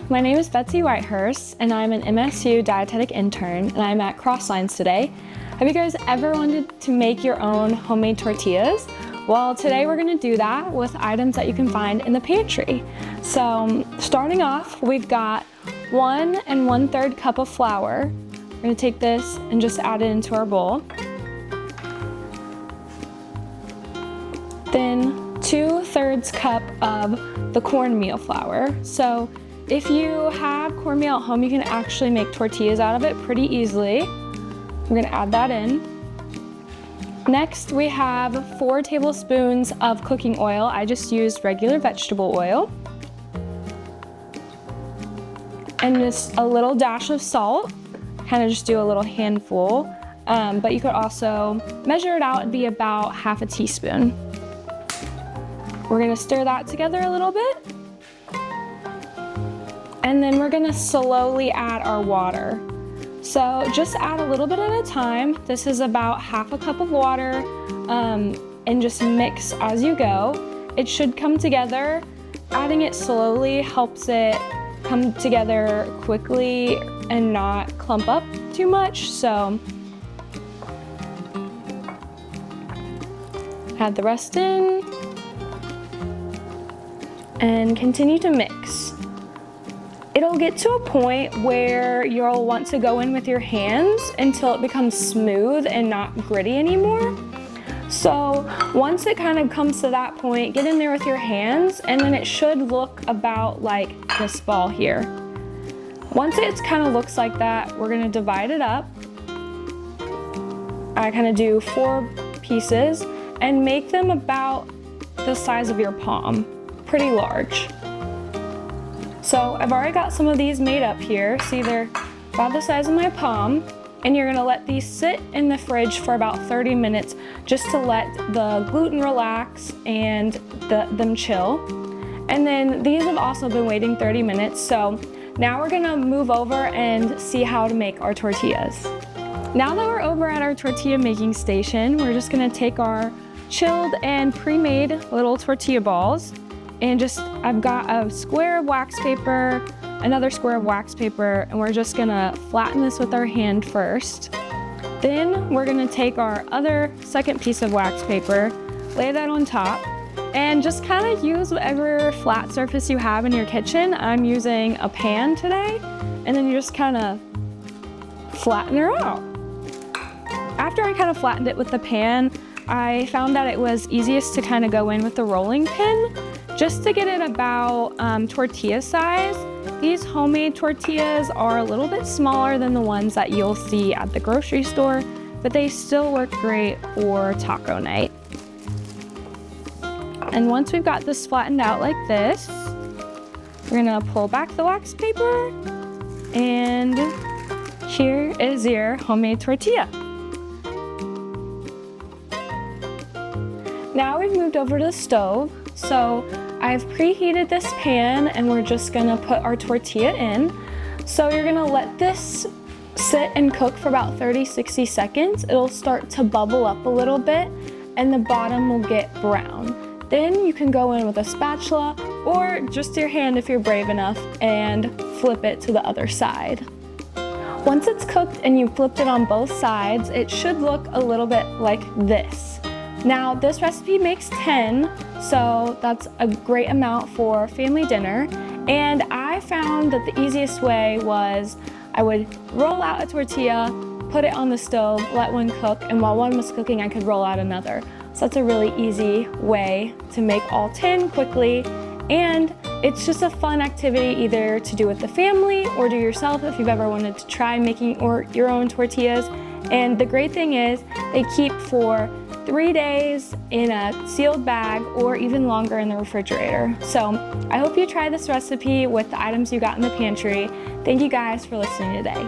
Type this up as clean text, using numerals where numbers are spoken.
my name is Betsy Whitehurst, and I'm an MSU dietetic intern, and I'm at Crosslines today. Have you guys ever wanted to make your own homemade tortillas? Well, today we're gonna do that with items that you can find in the pantry. So, starting off, we've got 1 1/3 cup of flour. We're gonna take this and just add it into our bowl. Then 2/3 cup of the cornmeal flour. So if you have cornmeal at home, you can actually make tortillas out of it pretty easily. We're gonna add that in. Next, we have 4 tablespoons of cooking oil. I just used regular vegetable oil. And just a little dash of salt. Kind of just do a little handful. But you could also measure it out and be about half a teaspoon. We're gonna stir that together a little bit. And then we're gonna slowly add our water. So just add a little bit at a time. This is about half a cup of water, and just mix as you go. It should come together. Adding it slowly helps it come together quickly and not clump up too much. So add the rest in and continue to mix. It'll get to a point where you'll want to go in with your hands until it becomes smooth and not gritty anymore. So once it kind of comes to that point, get in there with your hands, and then it should look about like this ball here. Once it kind of looks like that, we're gonna divide it up. I kind of do 4 pieces and make them about the size of your palm, pretty large. So I've already got some of these made up here. See, they're about the size of my palm, and you're gonna let these sit in the fridge for about 30 minutes just to let the gluten relax and them chill. And then these have also been waiting 30 minutes, so now we're gonna move over and see how to make our tortillas. Now that we're over at our tortilla making station, we're just gonna take our chilled and pre-made little tortilla balls, and I've got a square of wax paper, another square of wax paper, and we're just gonna flatten this with our hand first. Then we're gonna take our other second piece of wax paper, lay that on top, and just kind of use whatever flat surface you have in your kitchen. I'm using a pan today, and then you just kind of flatten her out. After I kind of flattened it with the pan, I found that it was easiest to kind of go in with the rolling pin just to get it about tortilla size. These homemade tortillas are a little bit smaller than the ones that you'll see at the grocery store, but they still work great for taco night. And once we've got this flattened out like this, we're gonna pull back the wax paper, and here is your homemade tortilla. Now we've moved over to the stove, so I've preheated this pan, and we're just gonna put our tortilla in. So you're gonna let this sit and cook for about 30-60 seconds. It'll start to bubble up a little bit, and the bottom will get brown. Then you can go in with a spatula or just your hand if you're brave enough and flip it to the other side. Once it's cooked and you've flipped it on both sides, it should look a little bit like this. Now, this recipe makes 10, so that's a great amount for family dinner. And I found that the easiest way was I would roll out a tortilla, put it on the stove, let one cook, and while one was cooking, I could roll out another. So that's a really easy way to make all 10 quickly. And it's just a fun activity either to do with the family or do yourself if you've ever wanted to try making your own tortillas. And the great thing is they keep for 3 days in a sealed bag or even longer in the refrigerator. So I hope you try this recipe with the items you got in the pantry. Thank you guys for listening today.